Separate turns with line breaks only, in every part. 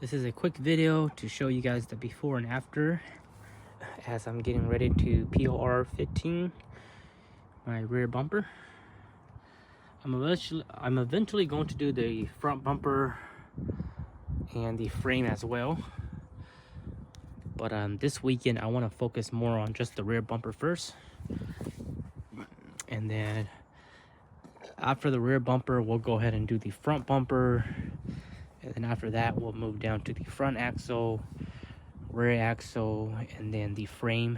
This is a quick video to show you guys the before and after as I'm getting ready to POR-15 my rear bumper. I'm eventually going to do the front bumper and the frame as well, but this weekend I want to focus more on just the rear bumper first, and then after the rear bumper we'll go ahead and do the front bumper, and then after that we'll move down to the front axle, rear axle, and then the frame.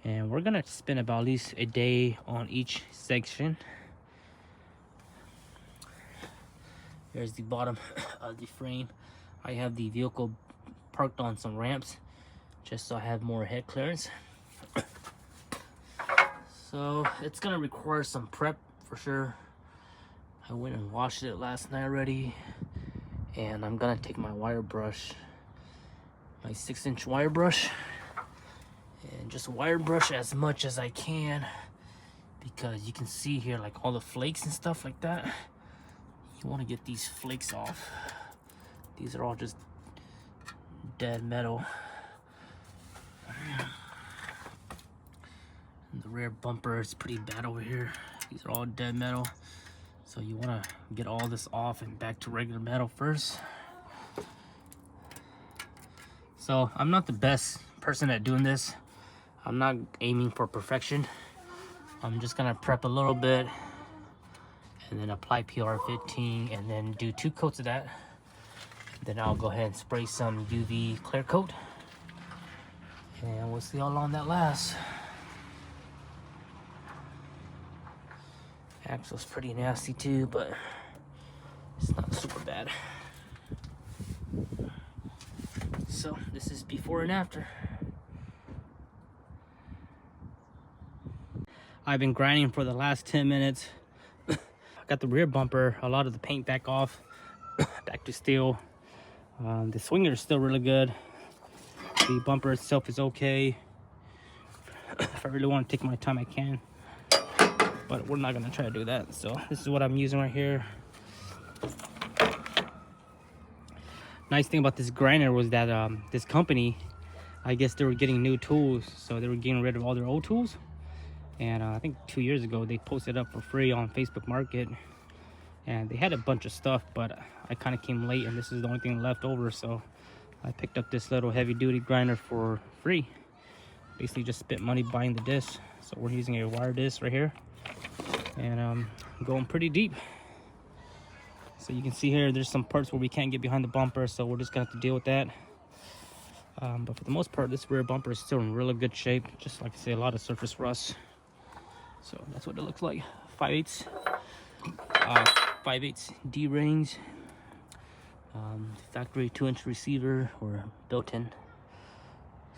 And we're gonna spend about at least a day on each section. Here's the bottom of the frame. I have the vehicle parked on some ramps just so I have more head clearance. So it's gonna require some prep for sure. I went and washed it last night already, and I'm gonna take my wire brush, my 6-inch wire brush, and just wire brush as much as I can, because you can see here like all the flakes and stuff like that. You want to get these flakes off. These are all just dead metal. And the rear bumper is pretty bad over here. These are all dead metal, so you want to get all this off and back to regular metal first. So I'm not the best person at doing this. I'm not aiming for perfection. I'm just gonna prep a little bit and then apply POR-15 and then do 2 coats of that. Then I'll go ahead and spray some UV clear coat, and we'll see how long that lasts. Axle's pretty nasty too, but it's not super bad. So this is before and after. I've been grinding for the last 10 minutes. I got the rear bumper, a lot of the paint back off, back to steel. The swinger is still really good. The bumper itself is okay. If I really want to take my time, I can, but we're not gonna try to do that. So this is what I'm using right here. Nice thing about this grinder was that this company, I guess they were getting new tools, so they were getting rid of all their old tools. And I think 2 years ago they posted up for free on Facebook Market, and they had a bunch of stuff, but I kind of came late and this is the only thing left over, so I picked up this little heavy-duty grinder for free. Basically just spent money buying the disc. So we're using a wire disc right here, and going pretty deep. So you can see here there's some parts where we can't get behind the bumper, so we're just gonna have to deal with that. But for the most part, this rear bumper is still in really good shape. Just like I say, a lot of surface rust. So that's what it looks like. 5/8 D rings, factory 2-inch receiver or built-in.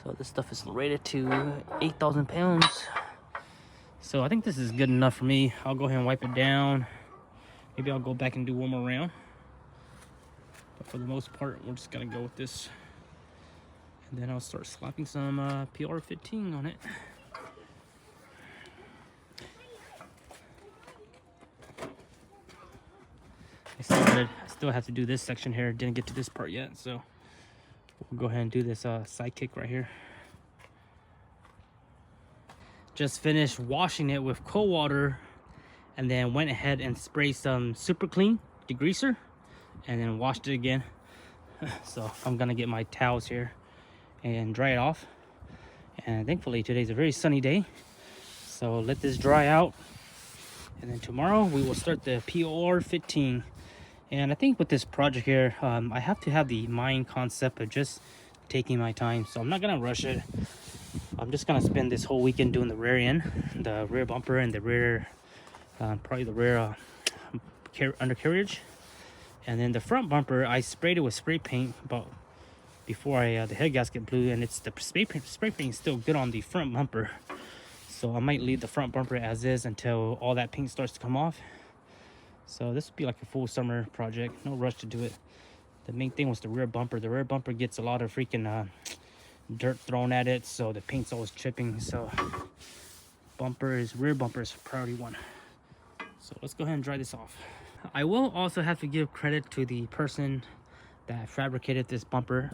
So this stuff is rated to 8,000 pounds. So I think this is good enough for me. I'll go ahead and wipe it down. Maybe I'll go back and do one more round. But for the most part, we're just gonna go with this. And then I'll start slapping some POR-15 on it. I still have to do this section here. Didn't get to this part yet, so we'll go ahead and do this side kick right here. Just finished washing it with cold water, and then went ahead and sprayed some super clean degreaser, and then washed it again. So I'm gonna get my towels here and dry it off. And thankfully today's a very sunny day, so let this dry out, and then tomorrow we will start the POR-15. And I think with this project here, I have to have the mind concept of just taking my time, so I'm not gonna rush it. I'm just gonna spend this whole weekend doing the rear end, the rear bumper, and the rear probably the rear undercarriage. And then the front bumper, I sprayed it with spray paint about before the head gasket blew, and it's the spray paint is still good on the front bumper, so I might leave the front bumper as is until all that paint starts to come off. So this would be like a full summer project, no rush to do it. The main thing was the rear bumper. The rear bumper gets a lot of freaking dirt thrown at it, so the paint's always chipping. So rear bumper is priority 1. So let's go ahead and dry this off. I will also have to give credit to the person that fabricated this bumper.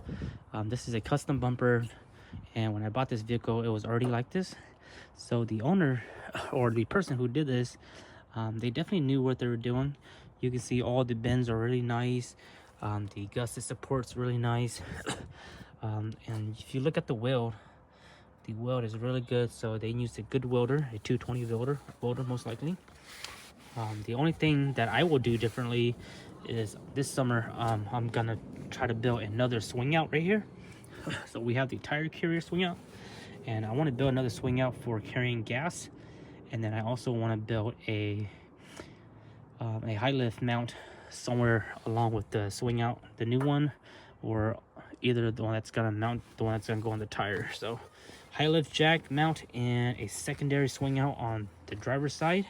This is a custom bumper, and when I bought this vehicle, it was already like this. So the owner, or the person who did this, they definitely knew what they were doing. You can see all the bends are really nice. The gusset support's really nice. And if you look at the weld is really good. So they used a good welder, a 220 welder most likely. The only thing that I will do differently is this summer, I'm gonna try to build another swing out right here. So we have the tire carrier swing out, and I want to build another swing out for carrying gas. And then I also want to build a high lift mount somewhere along with the swing out, the new one, or either the one that's gonna mount, the one that's gonna go on the tire. So high lift jack mount and a secondary swing out on the driver's side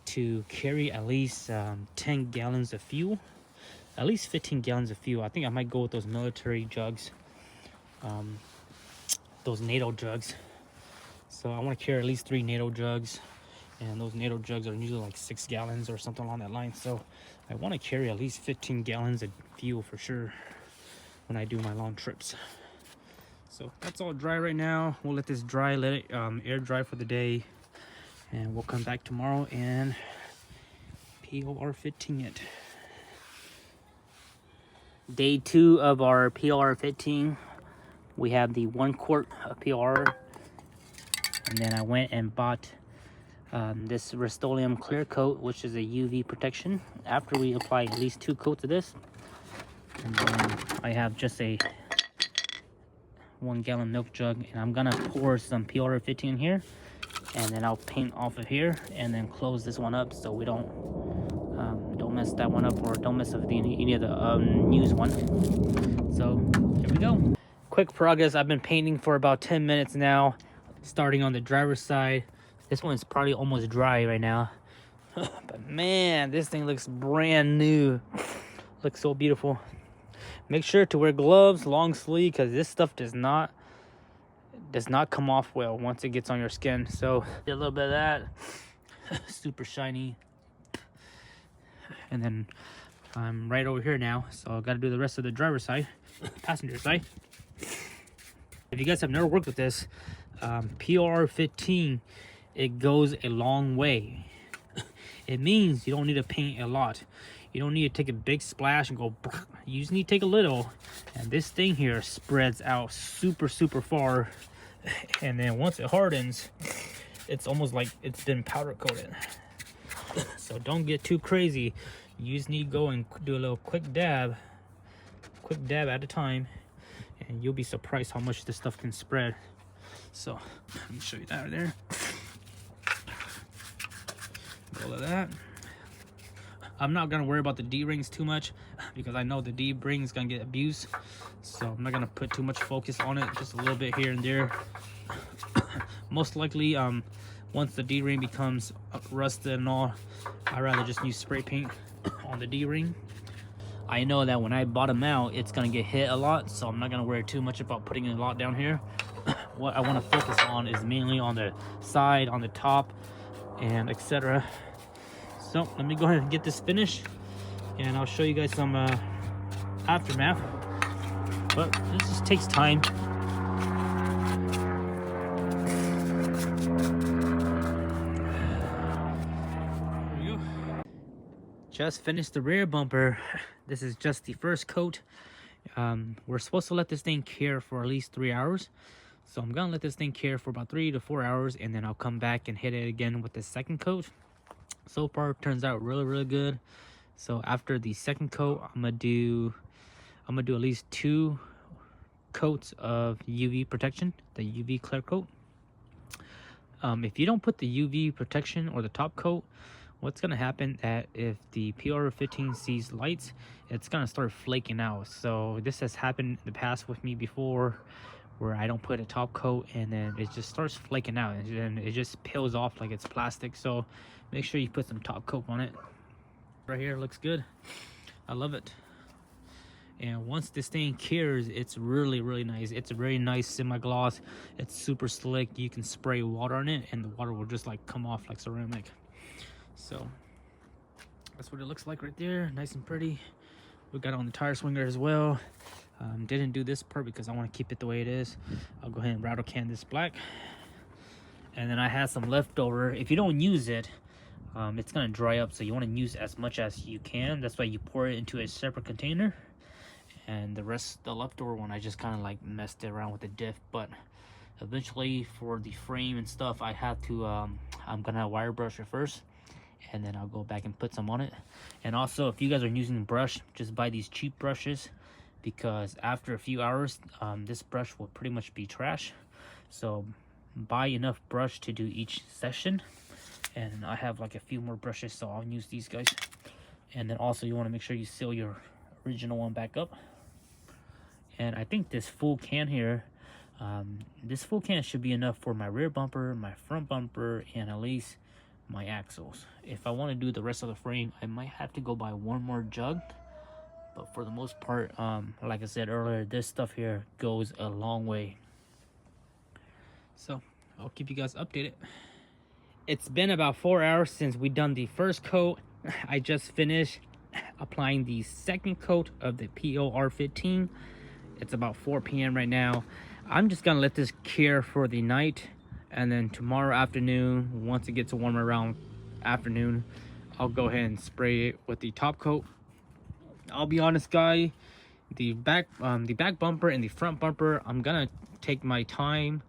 to carry at least 10 gallons of fuel, at least 15 gallons of fuel. I think I might go with those military jugs, those NATO jugs. So I want to carry at least 3 NATO jugs, and those NATO jugs are usually like 6 gallons or something along that line. So I want to carry at least 15 gallons of fuel for sure when I do my long trips. So that's all dry right now. We'll let this dry, let it air dry for the day, and we'll come back tomorrow and POR-15 it. Day 2 of our POR-15. We have the 1 quart of POR, and then I went and bought this Rust-Oleum clear coat, which is a UV protection. After we apply at least 2 coats of this, and then I have just a 1 gallon milk jug, and I'm gonna pour some POR-15 in here, and then I'll paint off of here and then close this one up so we don't mess that one up, or don't mess with any of the news one. So here we go. Quick progress. I've been painting for about 10 minutes now, starting on the driver's side. This one's probably almost dry right now. But man, this thing looks brand new. Looks so beautiful. Make sure to wear gloves, long sleeve, because this stuff does not come off well once it gets on your skin. So did a little bit of that. Super shiny. And then I'm right over here now, so I got to do the rest of the driver's side, passenger side. If you guys have never worked with this, POR-15, it goes a long way. It means you don't need to paint a lot. You don't need to take a big splash and go, you just need to take a little. And this thing here spreads out super far. And then once it hardens, it's almost like it's been powder coated. So don't get too crazy. You just need to go and do a little quick dab at a time, and you'll be surprised how much this stuff can spread. So let me show you that right there. All of that. I'm not gonna worry about the D-rings too much, because I know the D-ring is gonna get abused. So I'm not gonna put too much focus on it, just a little bit here and there. Most likely, once the D-ring becomes rusted and all, I'd rather just use spray paint on the D-ring. I know that when I bottom out, it's gonna get hit a lot, so I'm not gonna worry too much about putting a lot down here. What I want to focus on is mainly on the side, on the top, and etc. So let me go ahead and get this finished, and I'll show you guys some aftermath. But this just takes time. Just finished the rear bumper. This is just the first coat. We're supposed to let this thing cure for at least 3 hours. So I'm gonna let this thing cure for about 3 to 4 hours, and then I'll come back and hit it again with the second coat. So far, it turns out really good. So after the second coat, I'm gonna do at least 2 coats of UV protection, the UV clear coat. If you don't put the UV protection or the top coat, what's gonna happen that if the POR-15 sees lights, it's gonna start flaking out. So this has happened in the past with me before, where I don't put a top coat and then it just starts flaking out, and then it just peels off like it's plastic. So make sure you put some top coat on it. Right here looks good. I love it. And once this thing cures, it's really nice. It's a very nice semi-gloss. It's super slick. You can spray water on it and the water will just like come off like ceramic. So that's what it looks like right there. Nice and pretty. We got on the tire swinger as well. Didn't do this part because I want to keep it the way it is. I'll go ahead and rattle can this black. And then I had some leftover. If you don't use it, it's gonna dry up, so you want to use as much as you can. That's why you pour it into a separate container. And the rest, the leftover one, I just kind of like messed it around with the diff. But eventually for the frame and stuff, I have to I'm gonna wire brush it first, and then I'll go back and put some on it. And also, if you guys are using a brush, just buy these cheap brushes, because after a few hours this brush will pretty much be trash. So buy enough brush to do each session. And I have like a few more brushes, so I'll use these guys. And then also you want to make sure you seal your original one back up. And I think this full can here, this full can should be enough for my rear bumper, my front bumper, and at least my axles. If I want to do the rest of the frame, I might have to go buy one more jug. But for the most part, like I said earlier, this stuff here goes a long way. So I'll keep you guys updated. It's been about 4 hours since we done the first coat. I just finished applying the second coat of the POR-15. It's about 4 p.m. right now. I'm just gonna let this cure for the night, and then tomorrow afternoon, once it gets warmer around afternoon, I'll go ahead and spray it with the top coat. I'll be honest, guys, the back bumper and the front bumper, I'm gonna take my time.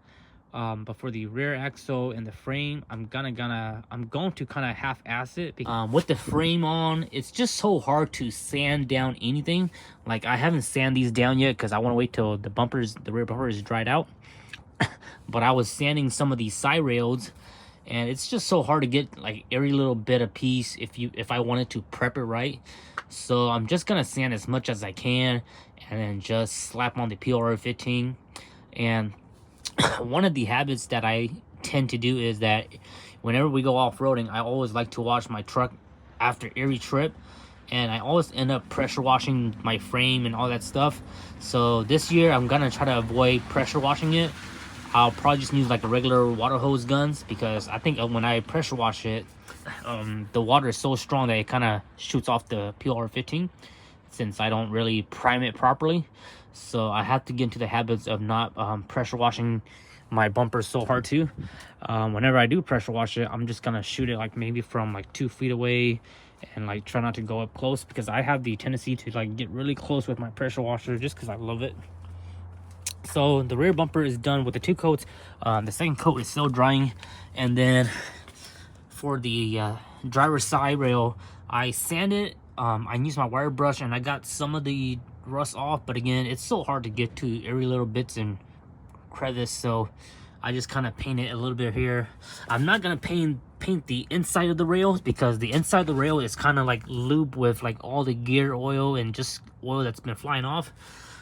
But for the rear axle and the frame, I'm going to kind of half-ass it. With the frame on, it's just so hard to sand down anything. Like, I haven't sanded these down yet because I want to wait till the rear bumper is dried out. But I was sanding some of these side rails, and it's just so hard to get like every little bit of piece if I wanted to prep it right. So I'm just gonna sand as much as I can, and then just slap on the POR-15. And one of the habits that I tend to do is that whenever we go off-roading, I always like to wash my truck after every trip, and I always end up pressure washing my frame and all that stuff. So this year I'm gonna try to avoid pressure washing it. I'll probably just use like a regular water hose guns, because I think when I pressure wash it, the water is so strong that it kind of shoots off the POR-15, since I don't really prime it properly. So I have to get into the habits of not pressure washing my bumpers so hard too. Whenever I do pressure wash it, I'm just gonna shoot it like maybe from like 2 feet away, and like try not to go up close, because I have the tendency to like get really close with my pressure washer just because I love it. So the rear bumper is done with the 2 coats. The second coat is still drying, and then for the driver's side rail, I sanded. I used my wire brush, and I got some of the rust off, but again, it's so hard to get to every little bits and crevice, so I just kind of paint it a little bit here. I'm not gonna paint the inside of the rails, because the inside of the rail is kind of like lubed with like all the gear oil and just oil that's been flying off.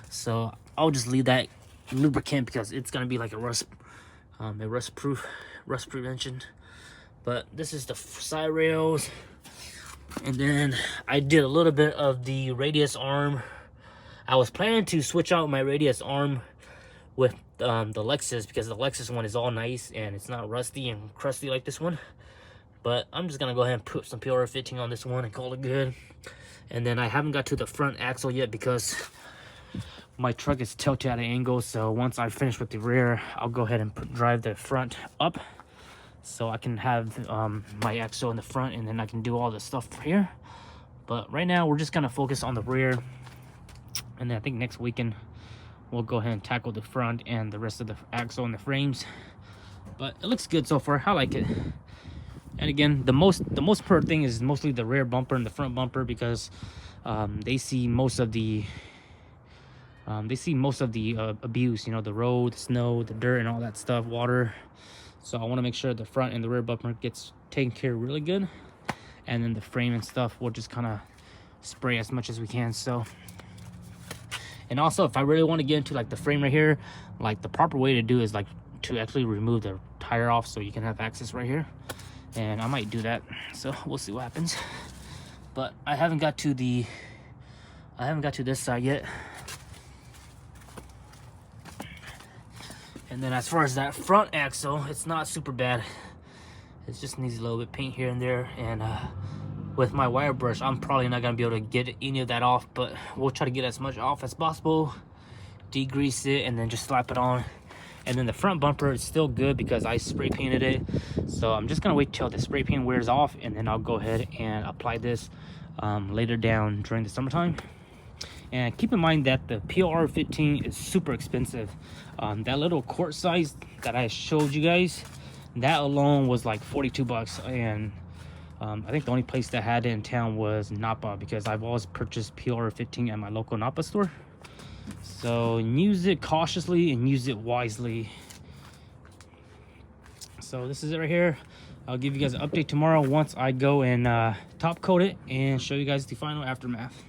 So I'll just leave that lubricant, because it's gonna be like a rust prevention. But this is the side rails. And then I did a little bit of the radius arm. I was planning to switch out my radius arm with the Lexus, because the Lexus one is all nice and it's not rusty and crusty like this one. But I'm just gonna go ahead and put some POR-15 on this one and call it good. And then I haven't got to the front axle yet, because my truck is tilted at an angle. So once I finish with the rear, I'll go ahead and drive the front up, so I can have my axle in the front, and then I can do all the stuff here. But right now we're just gonna focus on the rear, and then I think next weekend we'll go ahead and tackle the front and the rest of the axle and the frames. But it looks good so far. I like it. And again, the most important thing is mostly the rear bumper and the front bumper, because they see most of the abuse, you know, the road, the snow, the dirt, and all that stuff, water. So I want to make sure the front and the rear bumper gets taken care of really good, and then the frame and stuff we'll just kind of spray as much as we can. So, and also, if I really want to get into like the frame right here, like the proper way to do is like to actually remove the tire off, so you can have access right here. And I might do that, so we'll see what happens. But I haven't got to this side yet. And then as far as that front axle, it's not super bad. It just needs a little bit of paint here and there, and with my wire brush, I'm probably not gonna be able to get any of that off, but we'll try to get as much off as possible. Degrease it and then just slap it on. And then the front bumper is still good because I spray painted it. So I'm just gonna wait till the spray paint wears off, and then I'll go ahead and apply this later down during the summertime. And keep in mind that the POR-15 is super expensive. That little quart size that I showed you guys, that alone was like 42 bucks. And I think the only place that had it in town was Napa, because I've always purchased POR-15 at my local Napa store. So use it cautiously and use it wisely. So this is it right here. I'll give you guys an update tomorrow once I go and top coat it and show you guys the final aftermath.